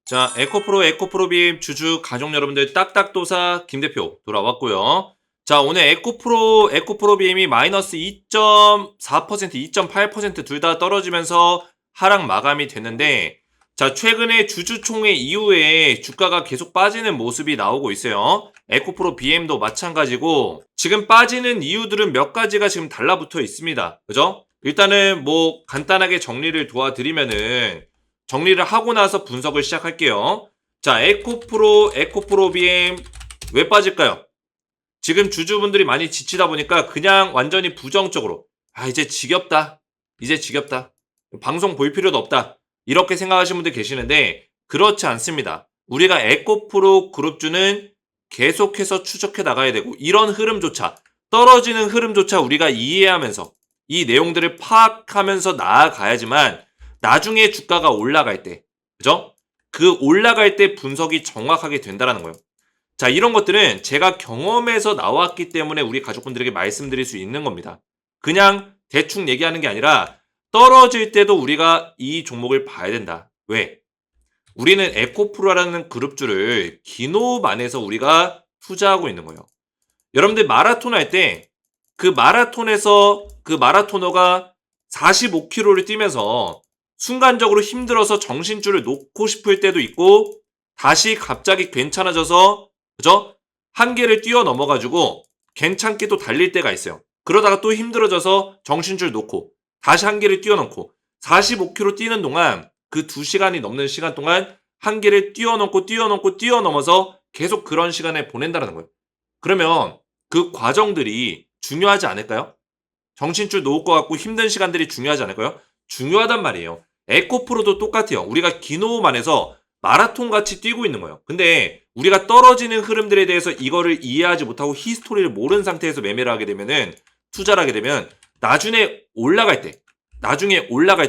자, 에코프로빔 주주 가족 여러분들 딱딱도사 김대표 돌아왔고요. 자, 오늘 에코프로빔이 마이너스 2.4%, 2.8% 둘 다 떨어지면서 하락 마감이 됐는데, 자, 최근에 주주총회 이후에 주가가 계속 빠지는 모습이 나오고 있어요. 에코프로빔도 마찬가지고, 지금 빠지는 이유들은 몇 가지가 지금 달라붙어 있습니다. 그죠? 일단은 뭐 간단하게 정리를 도와드리면은, 정리를 하고 나서 분석을 시작할게요. 자, 에코프로빔 왜 빠질까요? 지금 주주분들이 많이 지치다 보니까 그냥 완전히 부정적으로 이제 지겹다. 이제 지겹다. 방송 볼 필요도 없다. 이렇게 생각하시는 분들 계시는데 그렇지 않습니다. 우리가 에코프로 그룹주는 계속해서 추적해 나가야 되고 이런 흐름조차 떨어지는 흐름조차 우리가 이해하면서 이 내용들을 파악하면서 나아가야지만 나중에 주가가 올라갈 때, 그죠? 그 올라갈 때 분석이 정확하게 된다는 거예요. 자, 이런 것들은 제가 경험에서 나왔기 때문에 우리 가족분들에게 말씀드릴 수 있는 겁니다. 그냥 대충 얘기하는 게 아니라 떨어질 때도 우리가 이 종목을 봐야 된다. 왜? 우리는 에코프로라는 그룹주를 긴 호흡 안에서 우리가 투자하고 있는 거예요. 여러분들 마라톤 할 때 그 마라톤에서 그 마라토너가 45km를 뛰면서 순간적으로 힘들어서 정신줄을 놓고 싶을 때도 있고 다시 갑자기 괜찮아져서 그죠? 한계를 뛰어넘어가지고 괜찮게 또 달릴 때가 있어요. 그러다가 또 힘들어져서 정신줄 놓고 다시 한계를 뛰어넘고 45km 뛰는 동안 그 2시간이 넘는 시간 동안 한계를 뛰어넘어서 계속 그런 시간을 보낸다는 거예요. 그러면 그 과정들이 중요하지 않을까요? 정신줄 놓을 것 같고 힘든 시간들이 중요하지 않을까요? 중요하단 말이에요. 에코프로도 똑같아요. 우리가 긴 호흡 안에서 마라톤 같이 뛰고 있는 거예요. 근데 우리가 떨어지는 흐름들에 대해서 이거를 이해하지 못하고 히스토리를 모르는 상태에서 매매를 하게 되면은 투자를 하게 되면 나중에 올라갈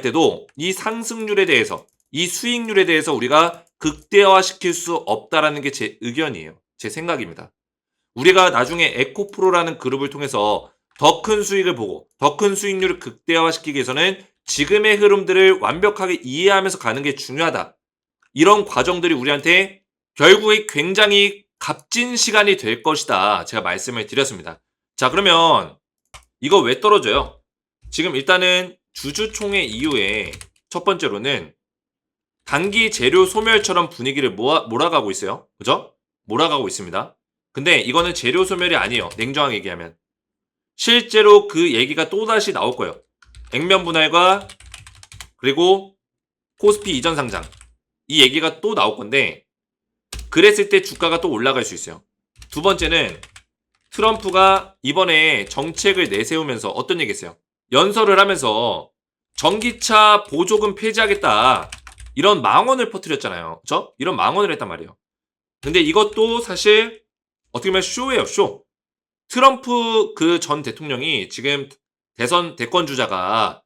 때도 이 상승률에 대해서 이 수익률에 대해서 우리가 극대화시킬 수 없다라는 게 제 의견이에요. 제 생각입니다. 우리가 나중에 에코프로라는 그룹을 통해서 더 큰 수익을 보고 더 큰 수익률을 극대화시키기 위해서는 지금의 흐름들을 완벽하게 이해하면서 가는 게 중요하다. 이런 과정들이 우리한테 결국에 굉장히 값진 시간이 될 것이다. 제가 말씀을 드렸습니다. 자, 그러면 이거 왜 떨어져요? 지금 일단은 주주총회 이후에 첫 번째로는 단기 재료 소멸처럼 분위기를 몰아가고 있어요. 그죠? 몰아가고 있습니다. 근데 이거는 재료 소멸이 아니에요. 냉정하게 얘기하면. 실제로 그 얘기가 또다시 나올 거예요. 액면 분할과 그리고 코스피 이전 상장. 이 얘기가 또 나올 건데 그랬을 때 주가가 또 올라갈 수 있어요. 두 번째는 트럼프가 이번에 정책을 내세우면서 어떤 얘기 했어요? 연설을 하면서 전기차 보조금 폐지하겠다. 이런 망언을 퍼뜨렸잖아요. 그죠? 이런 망언을 했단 말이에요. 근데 이것도 사실 어떻게 보면 쇼예요, 쇼. 트럼프 그 전 대통령이 지금 대권 주자가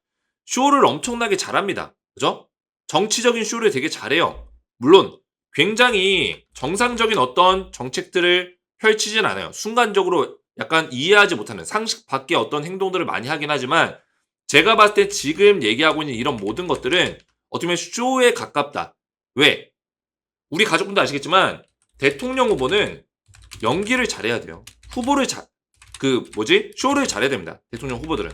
쇼를 엄청나게 잘합니다. 그죠? 정치적인 쇼를 되게 잘해요. 물론 굉장히 정상적인 어떤 정책들을 펼치진 않아요. 순간적으로 약간 이해하지 못하는 상식 밖의 어떤 행동들을 많이 하긴 하지만 제가 봤을 때 지금 얘기하고 있는 이런 모든 것들은 어떻게 보면 쇼에 가깝다. 왜? 우리 가족분도 아시겠지만 대통령 후보는 연기를 잘해야 돼요. 쇼를 잘해야 됩니다. 대통령 후보들은.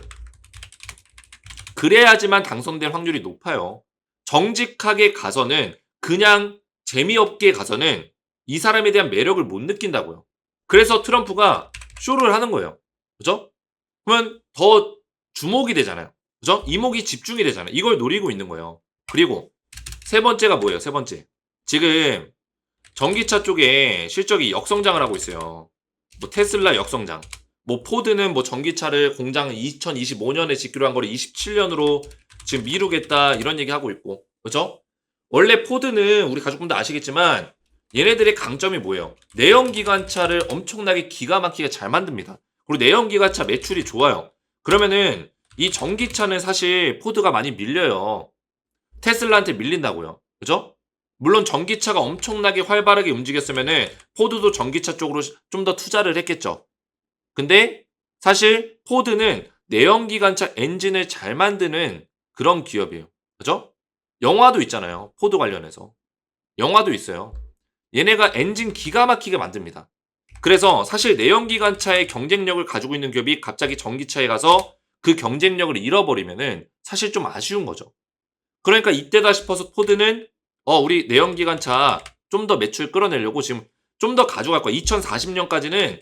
그래야지만 당선될 확률이 높아요. 정직하게 가서는 그냥 재미없게 가서는 이 사람에 대한 매력을 못 느낀다고요. 그래서 트럼프가 쇼를 하는 거예요. 그죠? 그러면 더 주목이 되잖아요. 그죠? 이목이 집중이 되잖아요. 이걸 노리고 있는 거예요. 그리고 세 번째가 뭐예요? 세 번째. 지금 전기차 쪽에 실적이 역성장을 하고 있어요. 뭐 테슬라 역성장. 뭐 포드는 뭐 전기차를 공장 2025년에 짓기로 한 거를 27년으로 지금 미루겠다 이런 얘기 하고 있고. 그죠? 원래 포드는 우리 가족분들 아시겠지만 얘네들의 강점이 뭐예요? 내연기관차를 엄청나게 기가 막히게 잘 만듭니다. 그리고 내연기관차 매출이 좋아요. 그러면은 이 전기차는 사실 포드가 많이 밀려요. 테슬라한테 밀린다고요. 그죠? 물론 전기차가 엄청나게 활발하게 움직였으면은 포드도 전기차 쪽으로 좀 더 투자를 했겠죠. 근데 사실 포드는 내연기관차 엔진을 잘 만드는 그런 기업이에요. 그죠? 영화도 있잖아요. 포드 관련해서. 영화도 있어요. 얘네가 엔진 기가 막히게 만듭니다. 그래서 사실 내연기관차의 경쟁력을 가지고 있는 기업이 갑자기 전기차에 가서 그 경쟁력을 잃어버리면은 사실 좀 아쉬운 거죠. 그러니까 이때다 싶어서 포드는 우리 내연기관차 좀 더 매출 끌어내려고 지금 좀 더 가져갈 거야. 2040년까지는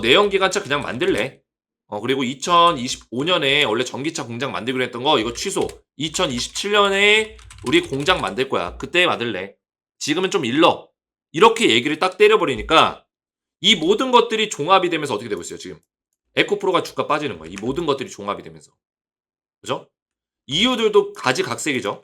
내연기관차 그냥 만들래. 그리고 2025년에 원래 전기차 공장 만들기로 했던 거 이거 취소. 2027년에 우리 공장 만들 거야. 그때 만들래. 지금은 좀 일러. 이렇게 얘기를 딱 때려버리니까 이 모든 것들이 종합이 되면서 어떻게 되고 있어요, 지금? 에코프로가 주가 빠지는 거예요. 이 모든 것들이 종합이 되면서. 그죠? 이유들도 가지각색이죠.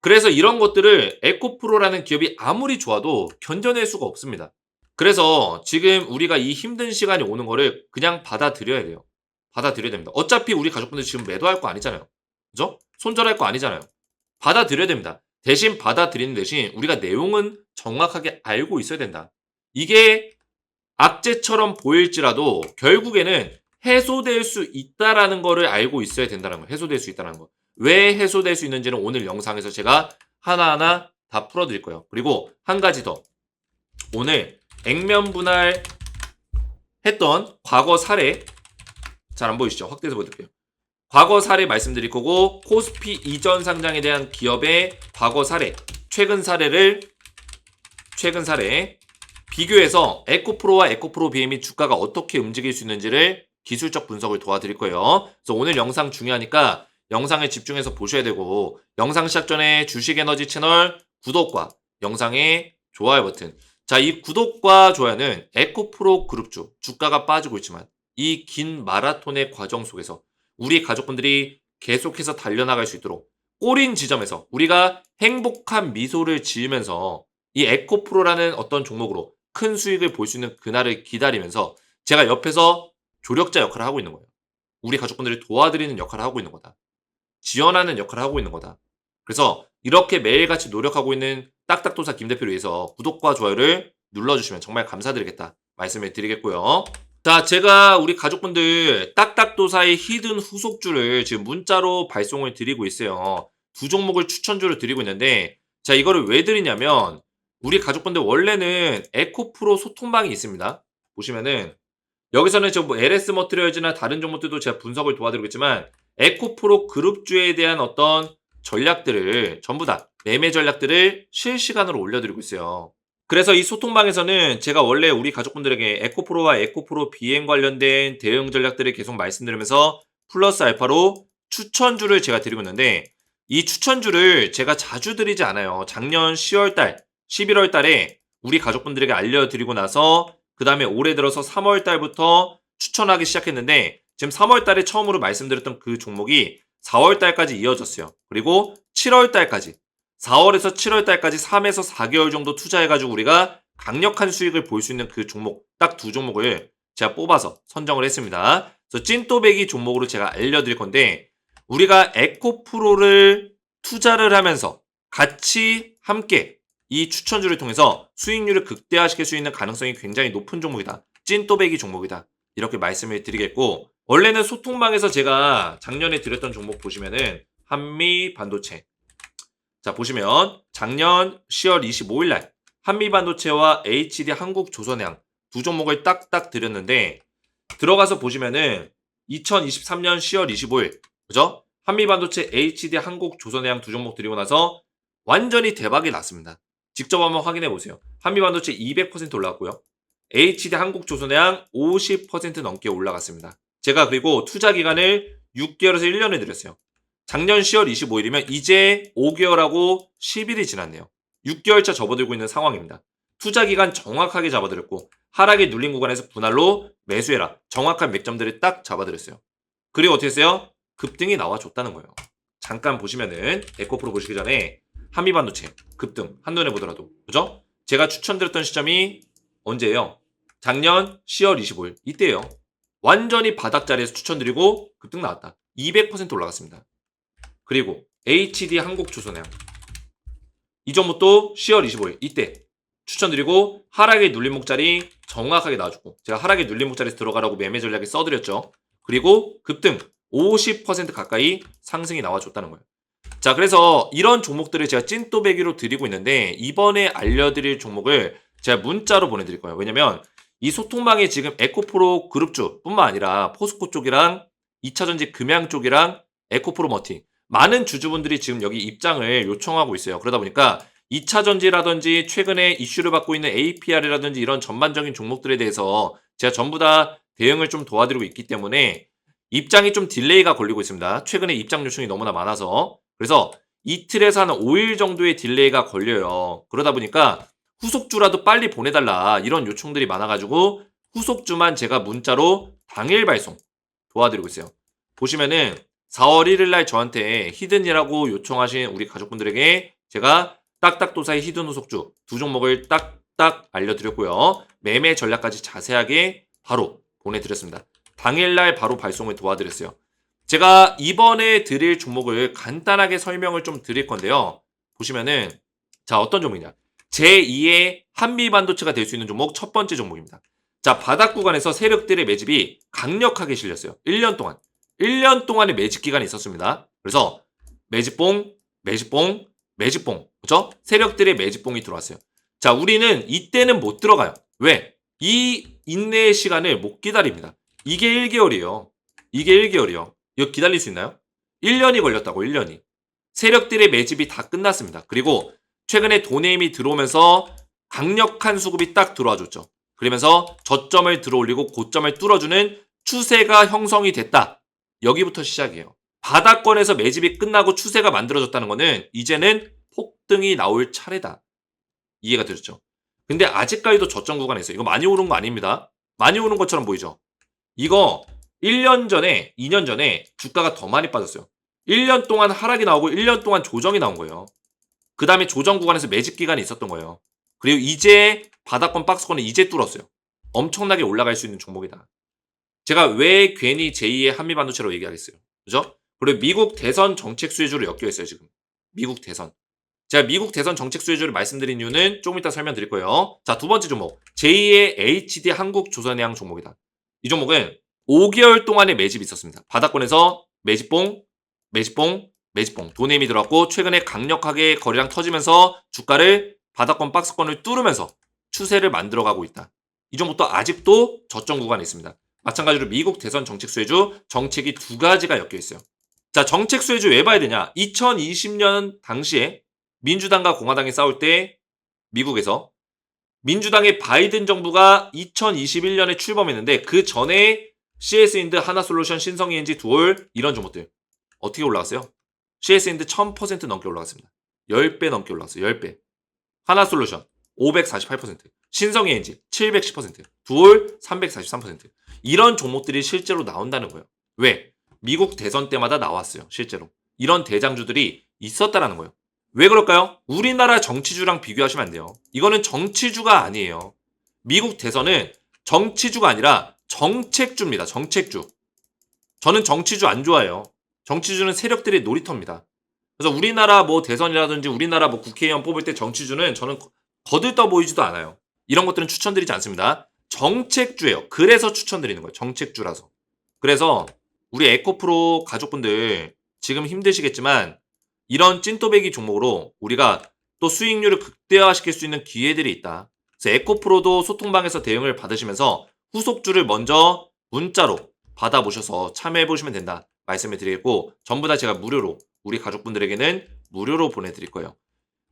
그래서 이런 것들을 에코프로라는 기업이 아무리 좋아도 견뎌낼 수가 없습니다. 그래서 지금 우리가 이 힘든 시간이 오는 거를 그냥 받아들여야 돼요. 받아들여야 됩니다. 어차피 우리 가족분들 지금 매도할 거 아니잖아요. 그죠? 손절할 거 아니잖아요. 받아들여야 됩니다. 대신 받아들이는 대신 우리가 내용은 정확하게 알고 있어야 된다. 이게 악재처럼 보일지라도 결국에는 해소될 수 있다라는 거를 알고 있어야 된다는 거예요. 해소될 수 있다는 거. 왜 해소될 수 있는지는 오늘 영상에서 제가 하나하나 다 풀어드릴 거예요. 그리고 한 가지 더. 오늘 액면 분할 했던 과거 사례 잘 안 보이시죠? 확대해서 보여드릴게요. 과거 사례 말씀드릴 거고 코스피 이전 상장에 대한 기업의 과거 사례 최근 사례 비교해서 에코프로와 에코프로 BM이 주가가 어떻게 움직일 수 있는지를 기술적 분석을 도와드릴 거예요. 그래서 오늘 영상 중요하니까 영상에 집중해서 보셔야 되고 영상 시작 전에 주식에너지 채널 구독과 영상의 좋아요 버튼. 자, 이 구독과 좋아요는 에코프로 그룹주 주가가 빠지고 있지만 이 긴 마라톤의 과정 속에서 우리 가족분들이 계속해서 달려나갈 수 있도록 꼬린 지점에서 우리가 행복한 미소를 지으면서 이 에코프로라는 어떤 종목으로 큰 수익을 볼 수 있는 그날을 기다리면서 제가 옆에서 조력자 역할을 하고 있는 거예요. 우리 가족분들이 도와드리는 역할을 하고 있는 거다. 지원하는 역할을 하고 있는 거다. 그래서 이렇게 매일같이 노력하고 있는 딱딱도사 김 대표를 위해서 구독과 좋아요를 눌러주시면 정말 감사드리겠다 말씀을 드리겠고요. 자, 제가 우리 가족분들 딱딱도사의 히든 후속주를 지금 문자로 발송을 드리고 있어요. 두 종목을 추천주를 드리고 있는데 자, 이거를 왜 드리냐면 우리 가족분들 원래는 에코프로 소통방이 있습니다. 보시면은 여기서는 저 뭐 LS 머티리얼즈나 다른 종목들도 제가 분석을 도와드리고 있지만 에코프로 그룹주에 대한 어떤 전략들을 전부 다 매매 전략들을 실시간으로 올려드리고 있어요. 그래서 이 소통방에서는 제가 원래 우리 가족분들에게 에코프로와 에코프로 BM 관련된 대응 전략들을 계속 말씀드리면서 플러스 알파로 추천주를 제가 드리고 있는데 이 추천주를 제가 자주 드리지 않아요. 작년 10월달, 11월달에 우리 가족분들에게 알려드리고 나서 그 다음에 올해 들어서 3월달부터 추천하기 시작했는데 지금 3월달에 처음으로 말씀드렸던 그 종목이 4월달까지 이어졌어요. 그리고 7월달까지 4월에서 7월달까지 3에서 4개월 정도 투자해가지고 우리가 강력한 수익을 볼 수 있는 그 종목 딱 두 종목을 제가 뽑아서 선정을 했습니다. 그래서 찐또배기 종목으로 제가 알려드릴 건데 우리가 에코프로를 투자를 하면서 같이 함께 이 추천주를 통해서 수익률을 극대화시킬 수 있는 가능성이 굉장히 높은 종목이다. 찐또배기 종목이다. 이렇게 말씀을 드리겠고 원래는 소통방에서 제가 작년에 드렸던 종목 보시면은 한미반도체 자 보시면 작년 10월 25일 날 한미반도체와 HD 한국조선해양 두 종목을 딱딱 드렸는데 들어가서 보시면은 2023년 10월 25일 그죠? 한미반도체 HD 한국조선해양 두 종목 드리고 나서 완전히 대박이 났습니다. 직접 한번 확인해 보세요. 한미반도체 200% 올라갔고요. HD 한국조선해양 50% 넘게 올라갔습니다. 제가 그리고 투자 기간을 6개월에서 1년을 드렸어요. 작년 10월 25일이면 이제 5개월하고 10일이 지났네요. 6개월차 접어들고 있는 상황입니다. 투자 기간 정확하게 잡아드렸고 하락에 눌린 구간에서 분할로 매수해라. 정확한 맥점들을 딱 잡아드렸어요. 그리고 어떻게 했어요? 급등이 나와줬다는 거예요. 잠깐 보시면은 에코프로 보시기 전에 한미반도체 급등 한눈에 보더라도 그죠? 제가 추천드렸던 시점이 언제예요? 작년 10월 25일 이때예요. 완전히 바닥자리에서 추천드리고 급등 나왔다. 200% 올라갔습니다. 그리고 HD 한국조선해양 이 종목도 10월 25일 이때 추천드리고 하락에 눌린 목자리 정확하게 나와주고 제가 하락에 눌린 목자리에서 들어가라고 매매 전략에 써드렸죠. 그리고 급등 50% 가까이 상승이 나와줬다는 거예요. 자, 그래서 이런 종목들을 제가 찐또배기로 드리고 있는데 이번에 알려드릴 종목을 제가 문자로 보내드릴 거예요. 왜냐면 이 소통방에 지금 에코프로 그룹주뿐만 아니라 포스코 쪽이랑 2차전지 금양 쪽이랑 에코프로 머티 많은 주주분들이 지금 여기 입장을 요청하고 있어요. 그러다 보니까 2차전지라든지 최근에 이슈를 받고 있는 APR이라든지 이런 전반적인 종목들에 대해서 제가 전부 다 대응을 좀 도와드리고 있기 때문에 입장이 좀 딜레이가 걸리고 있습니다. 최근에 입장 요청이 너무나 많아서. 그래서 이틀에서 한 5일 정도의 딜레이가 걸려요. 그러다 보니까 후속주라도 빨리 보내달라 이런 요청들이 많아가지고 후속주만 제가 문자로 당일 발송 도와드리고 있어요. 보시면은 4월 1일 날 저한테 히든이라고 요청하신 우리 가족분들에게 제가 딱딱도사의 히든 후속주 두 종목을 딱딱 알려드렸고요. 매매 전략까지 자세하게 바로 보내드렸습니다. 당일날 바로 발송을 도와드렸어요. 제가 이번에 드릴 종목을 간단하게 설명을 좀 드릴 건데요. 보시면은 자 어떤 종목이냐. 제2의 한미반도체가 될 수 있는 종목 첫 번째 종목입니다. 자 바닥 구간에서 세력들의 매집이 강력하게 실렸어요. 1년 동안. 1년 동안의 매집 기간이 있었습니다. 그래서 매집봉, 매집봉, 매집봉. 그렇죠? 세력들의 매집봉이 들어왔어요. 자 우리는 이때는 못 들어가요. 왜? 이 인내의 시간을 못 기다립니다. 이게 1개월이에요. 이게 1개월이요. 이거 기다릴 수 있나요? 1년이 걸렸다고 1년이. 세력들의 매집이 다 끝났습니다. 그리고 최근에 돈의 힘이 들어오면서 강력한 수급이 딱 들어와 줬죠. 그러면서 저점을 들어올리고 고점을 뚫어주는 추세가 형성이 됐다. 여기부터 시작이에요. 바닥권에서 매집이 끝나고 추세가 만들어졌다는 거는 이제는 폭등이 나올 차례다. 이해가 되셨죠? 근데 아직까지도 저점 구간에 있어요. 이거 많이 오른 거 아닙니다. 많이 오른 것처럼 보이죠? 이거 1년 전에, 2년 전에 주가가 더 많이 빠졌어요. 1년 동안 하락이 나오고 1년 동안 조정이 나온 거예요. 그 다음에 조정 구간에서 매집 기간이 있었던 거예요. 그리고 이제 바닥권 박스권을 이제 뚫었어요. 엄청나게 올라갈 수 있는 종목이다. 제가 왜 괜히 제2의 한미반도체로 얘기하겠어요. 그죠? 그리고 미국 대선 정책 수혜주로 엮여 있어요, 지금. 미국 대선. 제가 미국 대선 정책 수혜주를 말씀드린 이유는 조금 이따 설명드릴 거예요. 자, 두 번째 종목. 제2의 HD 한국조선해양 종목이다. 이 종목은 5개월 동안의 매집이 있었습니다. 바닥권에서 매집봉, 매집봉, 매집봉. 돈의 힘이 들어왔고 최근에 강력하게 거래량 터지면서 주가를 바닥권 박스권을 뚫으면서 추세를 만들어가고 있다. 이 종목도 아직도 저점 구간에 있습니다. 마찬가지로 미국 대선 정책 수혜주 정책이 두 가지가 엮여 있어요. 자, 정책 수혜주 왜 봐야 되냐? 2020년 당시에 민주당과 공화당이 싸울 때 미국에서 민주당의 바이든 정부가 2021년에 출범했는데 그 전에 CS인드, 하나솔루션, 신성ENG, 두올 이런 종목들 어떻게 올라갔어요? CS인드 1000% 넘게 올라갔습니다. 10배 넘게 올라갔어요. 10배. 하나솔루션 548%, 신성ENG 710%, 두올 343%. 이런 종목들이 실제로 나온다는 거예요. 왜? 미국 대선 때마다 나왔어요. 실제로. 이런 대장주들이 있었다라는 거예요. 왜 그럴까요? 우리나라 정치주랑 비교하시면 안 돼요. 이거는 정치주가 아니에요. 미국 대선은 정치주가 아니라 정책주입니다. 정책주. 저는 정치주 안 좋아해요. 정치주는 세력들의 놀이터입니다. 그래서 우리나라 뭐 대선이라든지 우리나라 뭐 국회의원 뽑을 때 정치주는 저는 거들떠 보이지도 않아요. 이런 것들은 추천드리지 않습니다. 정책주예요. 그래서 추천드리는 거예요. 정책주라서. 그래서 우리 에코프로 가족분들 지금 힘드시겠지만 이런 찐또배기 종목으로 우리가 또 수익률을 극대화시킬 수 있는 기회들이 있다. 그래서 에코프로도 소통방에서 대응을 받으시면서 후속주를 먼저 문자로 받아보셔서 참여해보시면 된다 말씀을 드리겠고 전부 다 제가 무료로 우리 가족분들에게는 무료로 보내드릴 거예요.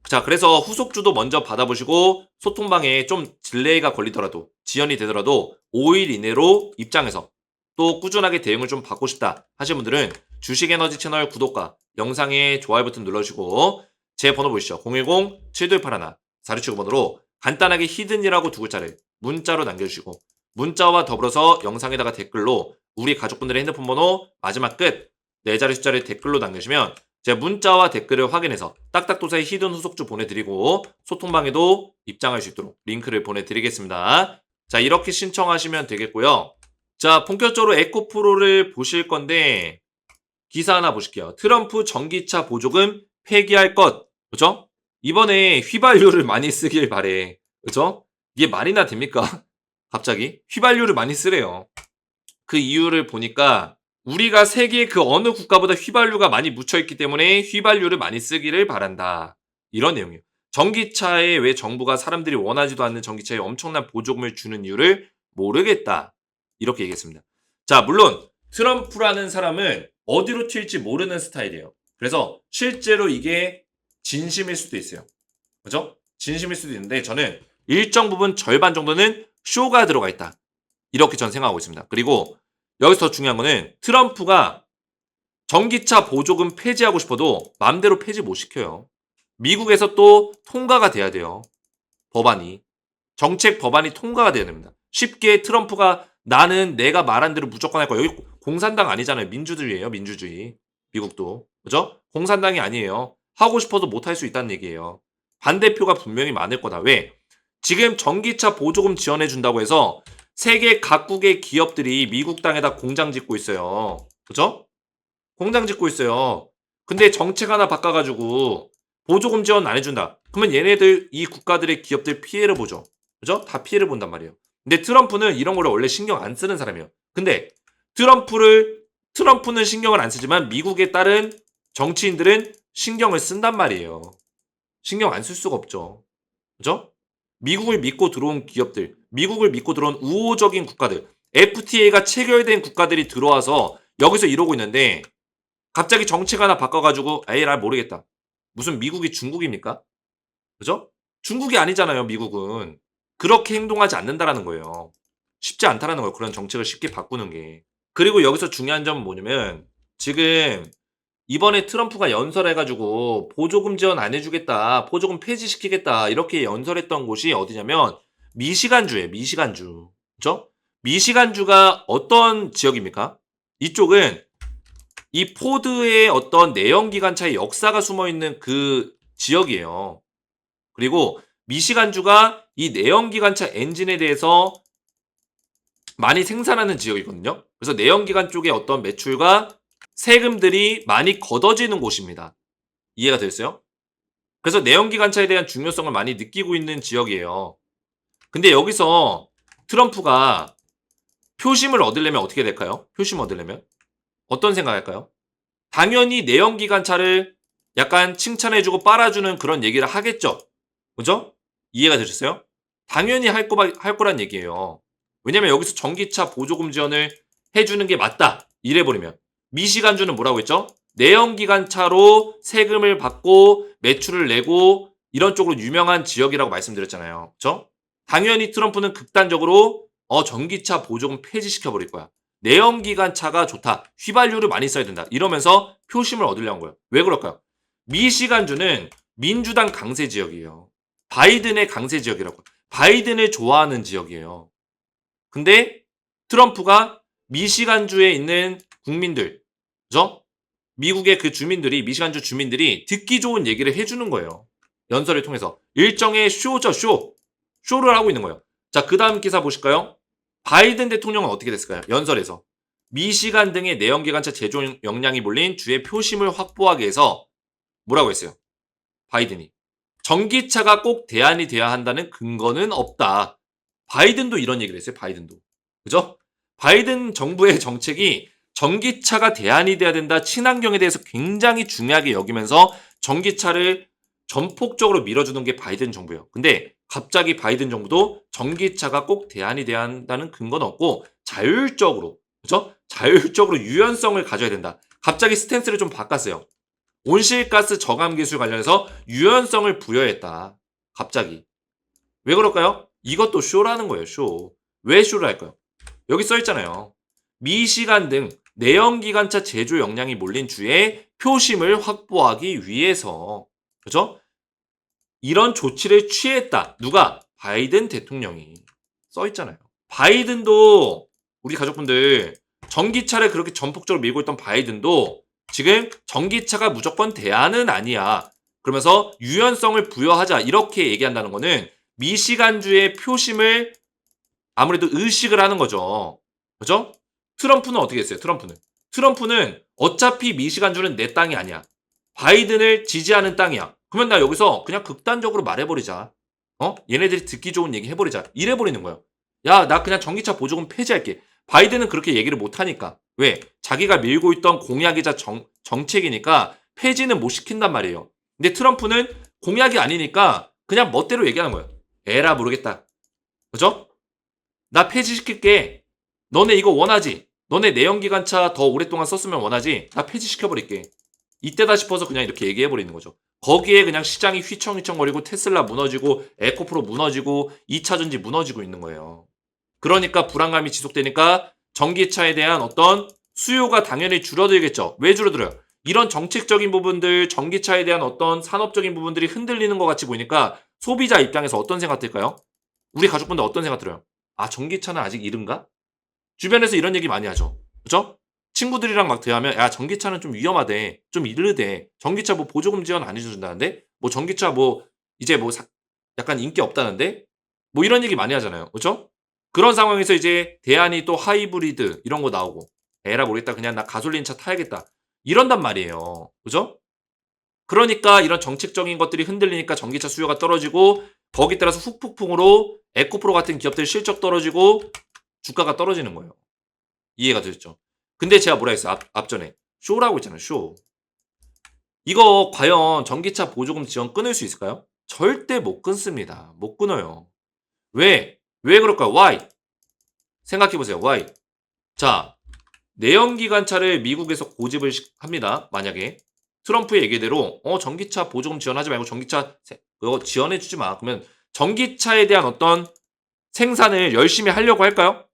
자, 그래서 후속주도 먼저 받아보시고 소통방에 좀 딜레이가 걸리더라도 지연이 되더라도 5일 이내로 입장해서 또 꾸준하게 대응을 좀 받고 싶다 하시는 분들은 주식에너지 채널 구독과 영상에 좋아요 버튼 눌러주시고 제 번호 보시죠. 010-7281-4679번으로 간단하게 히든이라고 두 글자를 문자로 남겨주시고 문자와 더불어서 영상에다가 댓글로 우리 가족분들의 핸드폰 번호 마지막 끝 4자리 숫자를 댓글로 남겨주시면 제가 문자와 댓글을 확인해서 딱딱도사의 히든 후속주 보내드리고 소통방에도 입장할 수 있도록 링크를 보내드리겠습니다. 자, 이렇게 신청하시면 되겠고요. 자, 본격적으로 에코프로를 보실 건데 기사 하나 보실게요. 트럼프 전기차 보조금 폐기할 것. 그죠? 이번에 휘발유를 많이 쓰길 바래. 그죠? 이게 말이나 됩니까? 갑자기 휘발유를 많이 쓰래요. 그 이유를 보니까 우리가 세계 그 어느 국가보다 휘발유가 많이 묻혀있기 때문에 휘발유를 많이 쓰기를 바란다. 이런 내용이에요. 전기차에 왜 정부가 사람들이 원하지도 않는 전기차에 엄청난 보조금을 주는 이유를 모르겠다. 이렇게 얘기했습니다. 자, 물론 트럼프라는 사람은 어디로 튈지 모르는 스타일이에요. 그래서 실제로 이게 진심일 수도 있어요. 그죠? 진심일 수도 있는데 저는 일정 부분 절반 정도는 쇼가 들어가 있다. 이렇게 전 생각하고 있습니다. 그리고 여기서 더 중요한 거는 트럼프가 전기차 보조금 폐지하고 싶어도 마음대로 폐지 못 시켜요. 미국에서 또 통과가 돼야 돼요. 법안이. 정책 법안이 통과가 돼야 됩니다. 쉽게 트럼프가 나는 내가 말한 대로 무조건 할 거야. 여기 공산당 아니잖아요. 민주주의예요. 민주주의. 미국도. 그죠? 공산당이 아니에요. 하고 싶어도 못 할 수 있다는 얘기예요. 반대표가 분명히 많을 거다. 왜? 지금 전기차 보조금 지원해 준다고 해서 세계 각국의 기업들이 미국 땅에다 공장 짓고 있어요. 그죠? 공장 짓고 있어요. 근데 정책 하나 바꿔가지고 보조금 지원 안 해준다. 그러면 얘네들 이 국가들의 기업들 피해를 보죠. 그죠? 다 피해를 본단 말이에요. 근데 트럼프는 이런 거를 원래 신경 안 쓰는 사람이에요. 근데 트럼프는 신경을 안 쓰지만 미국에 따른 정치인들은 신경을 쓴단 말이에요. 신경 안 쓸 수가 없죠. 그죠? 미국을 믿고 들어온 기업들, 미국을 믿고 들어온 우호적인 국가들, FTA가 체결된 국가들이 들어와서 여기서 이러고 있는데 갑자기 정책 하나 바꿔가지고 에이 날 모르겠다. 무슨 미국이 중국입니까? 그죠? 중국이 아니잖아요. 미국은. 그렇게 행동하지 않는다라는 거예요. 쉽지 않다라는 거예요. 그런 정책을 쉽게 바꾸는 게. 그리고 여기서 중요한 점은 뭐냐면 지금 이번에 트럼프가 연설해가지고 보조금 지원 안 해주겠다, 보조금 폐지시키겠다 이렇게 연설했던 곳이 어디냐면 미시간주예요. 미시간주. 그죠? 미시간주가 어떤 지역입니까? 이쪽은 이 포드의 어떤 내연기관차의 역사가 숨어있는 그 지역이에요. 그리고 미시간주가 이 내연기관차 엔진에 대해서 많이 생산하는 지역이거든요. 그래서 내연기관 쪽의 어떤 매출과 세금들이 많이 걷어지는 곳입니다. 이해가 됐어요? 그래서 내연기관차에 대한 중요성을 많이 느끼고 있는 지역이에요. 근데 여기서 트럼프가 표심을 얻으려면 어떻게 될까요? 표심 얻으려면? 어떤 생각할까요? 당연히 내연기관차를 약간 칭찬해주고 빨아주는 그런 얘기를 하겠죠. 그죠? 이해가 되셨어요? 당연히 할 거란 얘기예요. 왜냐면 여기서 전기차 보조금 지원을 해주는 게 맞다. 이래버리면. 미시간주는 뭐라고 했죠? 내연기관차로 세금을 받고 매출을 내고 이런 쪽으로 유명한 지역이라고 말씀드렸잖아요. 그죠? 당연히 트럼프는 극단적으로 전기차 보조금 폐지시켜버릴 거야. 내연기관차가 좋다. 휘발유를 많이 써야 된다. 이러면서 표심을 얻으려는 거예요. 왜 그럴까요? 미시간주는 민주당 강세 지역이에요. 바이든의 강세 지역이라고. 바이든을 좋아하는 지역이에요. 근데 트럼프가 미시간주에 있는 국민들, 그죠? 미국의 그 주민들이, 미시간주 주민들이 듣기 좋은 얘기를 해주는 거예요. 연설을 통해서. 일정의 쇼죠, 쇼. 쇼를 하고 있는 거예요. 자, 그 다음 기사 보실까요? 바이든 대통령은 어떻게 됐을까요? 연설에서. 미시간 등의 내연기관차 제조 역량이 몰린 주의 표심을 확보하기 위해서 뭐라고 했어요? 바이든이. 전기차가 꼭 대안이 돼야 한다는 근거는 없다. 바이든도 이런 얘기를 했어요. 바이든도. 그죠? 바이든 정부의 정책이 전기차가 대안이 돼야 된다. 친환경에 대해서 굉장히 중요하게 여기면서 전기차를 전폭적으로 밀어주는 게 바이든 정부예요. 근데 갑자기 바이든 정부도 전기차가 꼭 대안이 돼야 한다는 근거는 없고 자율적으로, 그죠? 자율적으로 유연성을 가져야 된다. 갑자기 스탠스를 좀 바꿨어요. 온실가스 저감 기술 관련해서 유연성을 부여했다. 갑자기. 왜 그럴까요? 이것도 쇼라는 거예요. 쇼. 왜 쇼를 할까요? 여기 써 있잖아요. 미시간 등 내연기관차 제조 역량이 몰린 주에 표심을 확보하기 위해서. 그죠? 이런 조치를 취했다. 누가? 바이든 대통령이. 써 있잖아요. 바이든도 우리 가족분들 전기차를 그렇게 전폭적으로 밀고 있던 바이든도 지금 전기차가 무조건 대안은 아니야. 그러면서 유연성을 부여하자. 이렇게 얘기한다는 거는 미시간주의 표심을 아무래도 의식을 하는 거죠. 그죠? 트럼프는 어떻게 했어요? 트럼프는 어차피 미시간주는 내 땅이 아니야. 바이든을 지지하는 땅이야. 그러면 나 여기서 그냥 극단적으로 말해버리자. 얘네들이 듣기 좋은 얘기 해버리자. 이래버리는 거예요. 야, 나 그냥 전기차 보조금 폐지할게. 바이든은 그렇게 얘기를 못하니까. 왜? 자기가 밀고 있던 공약이자 정책이니까 폐지는 못 시킨단 말이에요. 근데 트럼프는 공약이 아니니까 그냥 멋대로 얘기하는 거예요. 에라 모르겠다. 그죠? 나 폐지시킬게. 너네 이거 원하지? 너네 내연기관차 더 오랫동안 썼으면 원하지? 나 폐지시켜버릴게. 이때다 싶어서 그냥 이렇게 얘기해버리는 거죠. 거기에 그냥 시장이 휘청휘청거리고 테슬라 무너지고 에코프로 무너지고 2차전지 무너지고 있는 거예요. 그러니까 불안감이 지속되니까 전기차에 대한 어떤 수요가 당연히 줄어들겠죠. 왜 줄어들어요? 이런 정책적인 부분들, 전기차에 대한 어떤 산업적인 부분들이 흔들리는 것 같이 보이니까 소비자 입장에서 어떤 생각 들까요? 우리 가족분들 어떤 생각 들어요? 아, 전기차는 아직 이른가? 주변에서 이런 얘기 많이 하죠. 그죠? 친구들이랑 막 대화하면 야, 전기차는 좀 위험하대. 좀 이르대. 전기차 뭐 보조금 지원 안 해준다는데? 뭐 전기차 뭐 이제 뭐 약간 인기 없다는데? 뭐 이런 얘기 많이 하잖아요. 그죠? 그런 상황에서 이제 대안이 또 하이브리드 이런 거 나오고 에라 모르겠다. 그냥 나 가솔린 차 타야겠다. 이런단 말이에요. 그죠? 그러니까 이런 정책적인 것들이 흔들리니까 전기차 수요가 떨어지고 거기에 따라서 후폭풍으로 에코프로 같은 기업들 실적 떨어지고 주가가 떨어지는 거예요. 이해가 되셨죠? 근데 제가 뭐라 했어요? 앞전에. 쇼라고 했잖아요. 쇼. 이거 과연 전기차 보조금 지원 끊을 수 있을까요? 절대 못 끊습니다. 못 끊어요. 왜? 왜 그럴까요? Why? 생각해보세요. Why? 자, 내연기관차를 미국에서 고집을 합니다. 만약에. 트럼프의 얘기대로 전기차 보조금 지원하지 말고 전기차 그거 지원해주지 마. 그러면 전기차에 대한 어떤 생산을 열심히 하려고 할까요?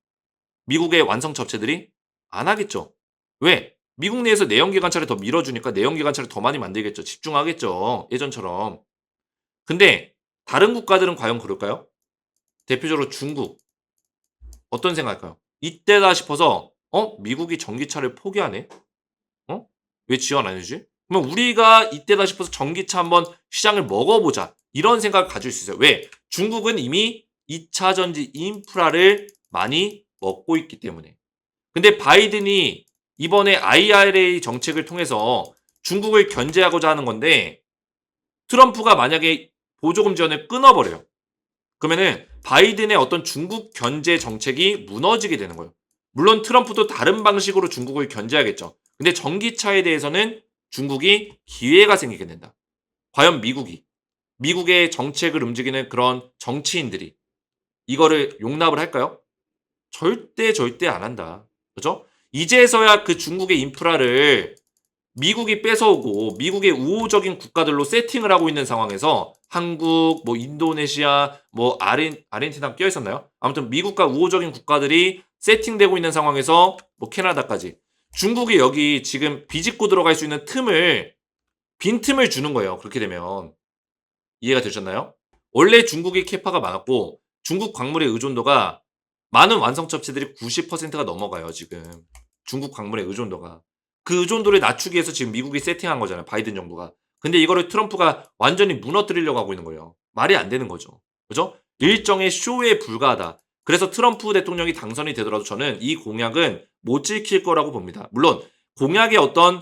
미국의 완성차 업체들이? 안 하겠죠. 왜? 미국 내에서 내연기관차를 더 밀어주니까 내연기관차를 더 많이 만들겠죠. 집중하겠죠. 예전처럼. 근데 다른 국가들은 과연 그럴까요? 대표적으로 중국. 어떤 생각할까요? 이때다 싶어서 미국이 전기차를 포기하네? 왜 지원 안 해주지? 그러면 우리가 이때다 싶어서 전기차 한번 시장을 먹어보자. 이런 생각을 가질 수 있어요. 왜? 중국은 이미 2차 전지 인프라를 많이 먹고 있기 때문에. 근데 바이든이 이번에 IRA 정책을 통해서 중국을 견제하고자 하는 건데 트럼프가 만약에 보조금 지원을 끊어버려요. 그러면은 바이든의 어떤 중국 견제 정책이 무너지게 되는 거예요. 물론 트럼프도 다른 방식으로 중국을 견제하겠죠. 근데 전기차에 대해서는 중국이 기회가 생기게 된다. 과연 미국의 정책을 움직이는 그런 정치인들이 이거를 용납을 할까요? 절대 안 한다. 그죠? 이제서야 그 중국의 인프라를 미국이 뺏어오고 미국의 우호적인 국가들로 세팅을 하고 있는 상황에서 한국, 뭐 인도네시아, 뭐 아르헨티나 껴 있었나요? 아무튼 미국과 우호적인 국가들이 세팅되고 있는 상황에서 뭐 캐나다까지 중국이 여기 지금 비집고 들어갈 수 있는 빈 틈을 주는 거예요. 그렇게 되면 이해가 되셨나요? 원래 중국이 캐파가 많았고 중국 광물의 의존도가 많은 완성차 업체들이 90%가 넘어가요. 지금 중국 광물의 의존도가. 그 의존도를 낮추기 위해서 지금 미국이 세팅한 거잖아요. 바이든 정부가. 근데 이거를 트럼프가 완전히 무너뜨리려고 하고 있는 거예요. 말이 안 되는 거죠. 그죠? 일정의 쇼에 불과하다. 그래서 트럼프 대통령이 당선이 되더라도 저는 이 공약은 못 지킬 거라고 봅니다. 물론 공약의 어떤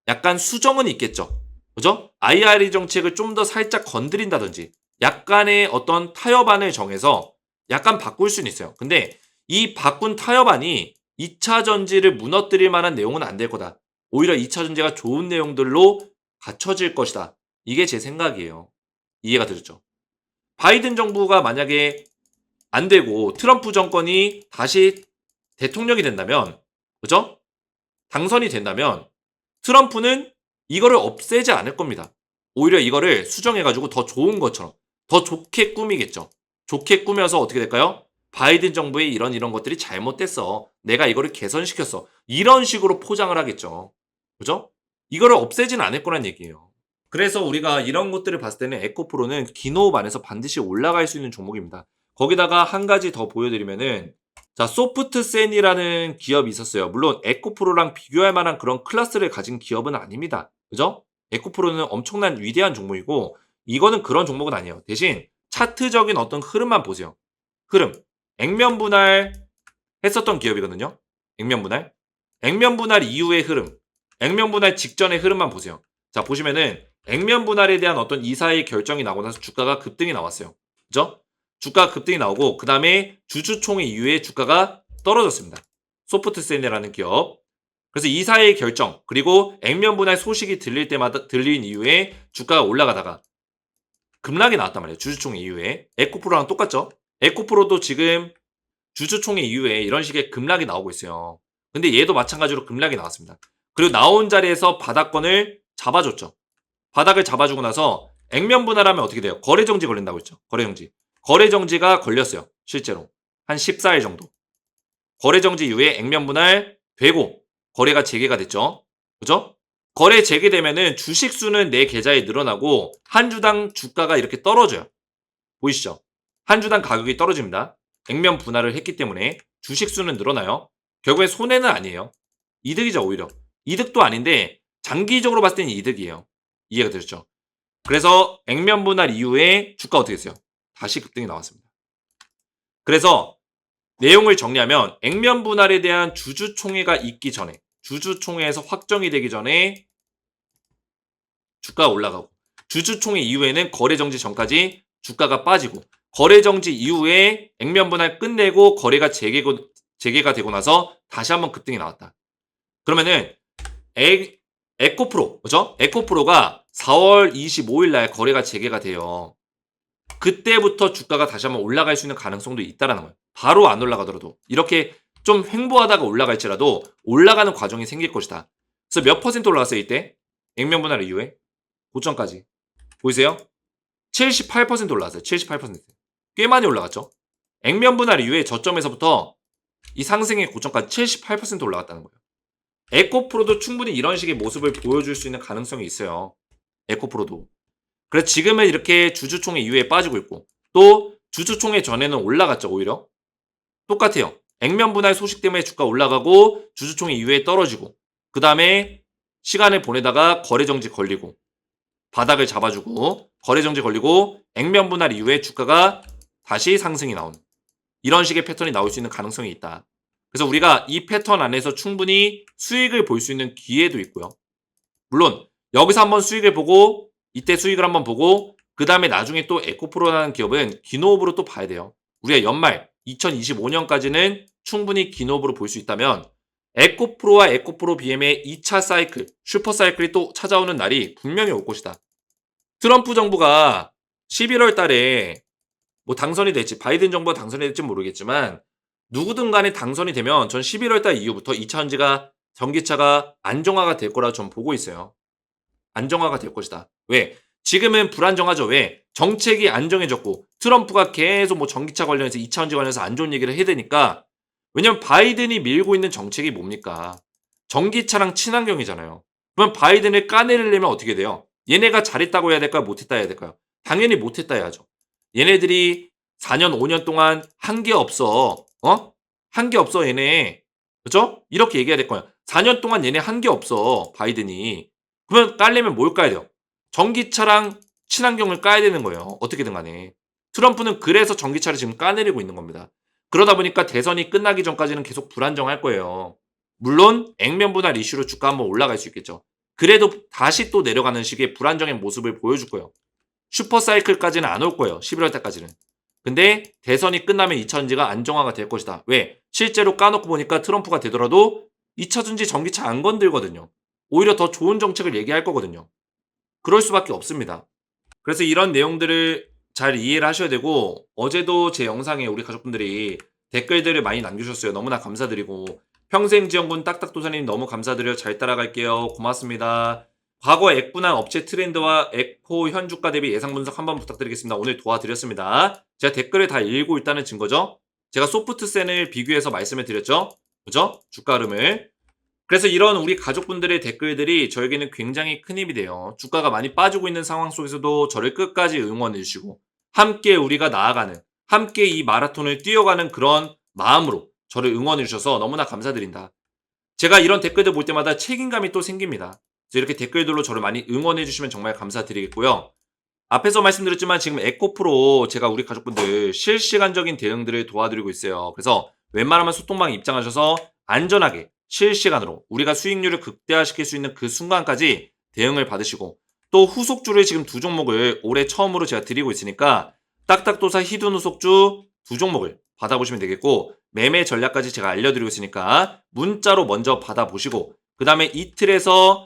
약간 수정은 있겠죠. 그죠? IRA 정책을 좀 더 살짝 건드린다든지 약간의 어떤 타협안을 정해서 약간 바꿀 수는 있어요. 근데 이 바꾼 타협안이 2차 전지를 무너뜨릴 만한 내용은 안 될 거다. 오히려 2차 전지가 좋은 내용들로 갖춰질 것이다. 이게 제 생각이에요. 이해가 되셨죠? 바이든 정부가 만약에 안 되고 트럼프 정권이 다시 대통령이 된다면, 그죠? 당선이 된다면 트럼프는 이거를 없애지 않을 겁니다. 오히려 이거를 수정해가지고 더 좋은 것처럼 더 좋게 꾸미겠죠. 좋게 꾸며서 어떻게 될까요? 바이든 정부의 이런 것들이 잘못됐어. 내가 이거를 개선시켰어. 이런 식으로 포장을 하겠죠. 그죠? 이거를 없애진 않을 거란 얘기예요. 그래서 우리가 이런 것들을 봤을 때는 에코프로는 기노업 안에서 반드시 올라갈 수 있는 종목입니다. 거기다가 한 가지 더 보여드리면은 자, 소프트센이라는 기업이 있었어요. 물론 에코프로랑 비교할 만한 그런 클래스를 가진 기업은 아닙니다. 그죠? 에코프로는 엄청난 위대한 종목이고 이거는 그런 종목은 아니에요. 대신 차트적인 어떤 흐름만 보세요. 흐름. 액면 분할 했었던 기업이거든요. 액면 분할. 액면 분할 이후의 흐름. 액면 분할 직전의 흐름만 보세요. 자, 보시면은 액면 분할에 대한 어떤 이사의 결정이 나고 나서 주가가 급등이 나왔어요. 그죠? 주가 급등이 나오고 그 다음에 주주총회 이후에 주가가 떨어졌습니다. 소프트센이라는 기업. 그래서 이사의 결정 그리고 액면 분할 소식이 들린 이후에 주가가 올라가다가 급락이 나왔단 말이에요. 주주총회 이후에. 에코프로랑 똑같죠? 에코프로도 지금 주주총회 이후에 이런 식의 급락이 나오고 있어요. 근데 얘도 마찬가지로 급락이 나왔습니다. 그리고 나온 자리에서 바닥권을 잡아줬죠. 바닥을 잡아주고 나서 액면 분할하면 어떻게 돼요? 거래정지 걸린다고 했죠. 거래정지. 거래정지가 걸렸어요. 실제로. 한 14일 정도. 거래정지 이후에 액면 분할 되고 거래가 재개가 됐죠. 그죠? 거래 재개되면은 주식 수는 내 계좌에 늘어나고 한 주당 주가가 이렇게 떨어져요. 보이시죠? 한 주당 가격이 떨어집니다. 액면 분할을 했기 때문에 주식 수는 늘어나요. 결국에 손해는 아니에요. 이득이죠, 오히려. 이득도 아닌데 장기적으로 봤을 때는 이득이에요. 이해가 되셨죠? 그래서 액면 분할 이후에 주가 어떻게 됐어요? 다시 급등이 나왔습니다. 그래서 내용을 정리하면 액면 분할에 대한 주주총회가 있기 전에 주주총회에서 확정이 되기 전에 주가가 올라가고 주주총회 이후에는 거래정지 전까지 주가가 빠지고 거래정지 이후에 액면 분할 끝내고 거래가 재개가 되고 나서 다시 한번 급등이 나왔다. 그러면은 에코프로 그죠? 에코프로가 4월 25일 날 거래가 재개가 돼요. 그때부터 주가가 다시 한번 올라갈 수 있는 가능성도 있다라는 거예요. 바로 안 올라가더라도 이렇게 좀 횡보하다가 올라갈지라도 올라가는 과정이 생길 것이다. 그래서 몇 퍼센트 올라갔어요 이때? 액면 분할 이후에 고점까지 보이세요? 78% 올라갔어요. 78%. 꽤 많이 올라갔죠. 액면 분할 이후에 저점에서부터 이 상승의 고점까지 78% 올라갔다는 거예요. 에코프로도 충분히 이런 식의 모습을 보여줄 수 있는 가능성이 있어요. 에코프로도. 그래서 지금은 이렇게 주주총회 이후에 빠지고 있고 또 주주총회 전에는 올라갔죠. 오히려. 똑같아요. 액면 분할 소식 때문에 주가 올라가고 주주총회 이후에 떨어지고 그 다음에 시간을 보내다가 거래정지 걸리고 바닥을 잡아주고 거래정지 걸리고 액면 분할 이후에 주가가 다시 상승이 나오는 이런 식의 패턴이 나올 수 있는 가능성이 있다. 그래서 우리가 이 패턴 안에서 충분히 수익을 볼 수 있는 기회도 있고요. 물론 여기서 한번 수익을 보고 이때 수익을 한번 보고 그 다음에 나중에 또 에코프로라는 기업은 기노업으로 또 봐야 돼요. 우리가 연말 2025년까지는 충분히 기노업으로 볼 수 있다면 에코프로와 에코프로 BM의 2차 사이클, 슈퍼 사이클이 또 찾아오는 날이 분명히 올 것이다. 트럼프 정부가 11월 달에 뭐 당선이 될지 바이든 정부가 당선이 될지 모르겠지만 누구든 간에 당선이 되면 전 11월 달 이후부터 2차 전기차가 안정화가 될 거라 전 보고 있어요. 안정화가 될 것이다. 왜? 지금은 불안정하죠. 왜? 정책이 안정해졌고 트럼프가 계속 뭐 전기차 관련해서 2차 전지 관련해서 안 좋은 얘기를 해야 되니까 왜냐면 바이든이 밀고 있는 정책이 뭡니까? 전기차랑 친환경이잖아요. 그러면 바이든을 까내리려면 어떻게 돼요? 얘네가 잘했다고 해야 될까요? 못했다 해야 될까요? 당연히 못했다 해야죠. 얘네들이 4년, 5년 동안 한 게 없어. 한 게 없어, 얘네. 그죠? 이렇게 얘기해야 될 거야. 4년 동안 얘네 한 게 없어, 바이든이. 그러면 깔려면 뭘 까야 돼요? 전기차랑 친환경을 까야 되는 거예요. 어떻게든 간에. 트럼프는 그래서 전기차를 지금 까내리고 있는 겁니다. 그러다 보니까 대선이 끝나기 전까지는 계속 불안정할 거예요. 물론 액면 분할 이슈로 주가 한번 올라갈 수 있겠죠. 그래도 다시 또 내려가는 식의 불안정한 모습을 보여줄 거예요. 슈퍼사이클까지는 안 올 거예요. 11월 달까지는. 근데 대선이 끝나면 2차전지가 안정화가 될 것이다. 왜? 실제로 까놓고 보니까 트럼프가 되더라도 2차전지 전기차 안 건들거든요. 오히려 더 좋은 정책을 얘기할 거거든요. 그럴 수밖에 없습니다. 그래서 이런 내용들을 잘 이해를 하셔야 되고 어제도 제 영상에 우리 가족분들이 댓글들을 많이 남겨주셨어요. 너무나 감사드리고 평생지원군 딱딱도사님 너무 감사드려요. 잘 따라갈게요. 고맙습니다. 과거 액분할 업체 트렌드와 에코 현 주가 대비 예상 분석 한번 부탁드리겠습니다. 오늘 도와드렸습니다. 제가 댓글을 다 읽고 있다는 증거죠. 제가 소프트센을 비교해서 말씀을 드렸죠. 그죠? 주가 흐름을. 그래서 이런 우리 가족분들의 댓글들이 저에게는 굉장히 큰 힘이 돼요. 주가가 많이 빠지고 있는 상황 속에서도 저를 끝까지 응원해 주시고 함께 우리가 나아가는 함께 이 마라톤을 뛰어가는 그런 마음으로 저를 응원해 주셔서 너무나 감사드린다. 제가 이런 댓글들 볼 때마다 책임감이 또 생깁니다. 그래서 이렇게 댓글들로 저를 많이 응원해 주시면 정말 감사드리겠고요. 앞에서 말씀드렸지만 지금 에코프로 제가 우리 가족분들 실시간적인 대응들을 도와드리고 있어요. 그래서 웬만하면 소통방에 입장하셔서 안전하게 실시간으로 우리가 수익률을 극대화시킬 수 있는 그 순간까지 대응을 받으시고 또 후속주를 지금 2종목을 올해 처음으로 제가 드리고 있으니까 딱딱도사 히든 후속주 2종목을 받아보시면 되겠고 매매 전략까지 제가 알려드리고 있으니까 문자로 먼저 받아보시고 그 다음에 이틀에서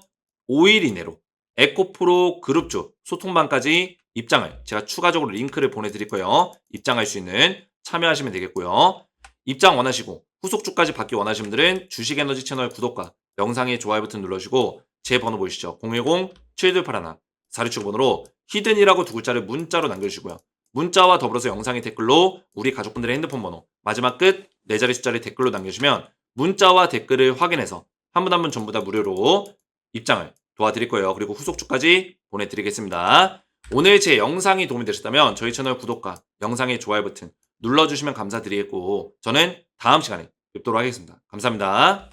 5일 이내로 에코프로 그룹주 소통방까지 입장을 제가 추가적으로 링크를 보내드릴 거예요. 입장할 수 있는 참여하시면 되겠고요. 입장 원하시고 후속주까지 받기 원하시는 분들은 주식에너지 채널 구독과 영상의 좋아요 버튼 눌러주시고 제 번호 보이시죠? 010-7281-4675번으로 히든이라고 두 글자를 문자로 남겨주시고요. 문자와 더불어서 영상의 댓글로 우리 가족분들의 핸드폰 번호 마지막 끝 4자리 숫자를 댓글로 남겨주시면 문자와 댓글을 확인해서 한 분 한 분 전부 다 무료로 입장을 도와드릴 거예요. 그리고 후속주까지 보내드리겠습니다. 오늘 제 영상이 도움이 되셨다면 저희 채널 구독과 영상의 좋아요 버튼 눌러주시면 감사드리겠고 저는 다음 시간에 뵙도록 하겠습니다. 감사합니다.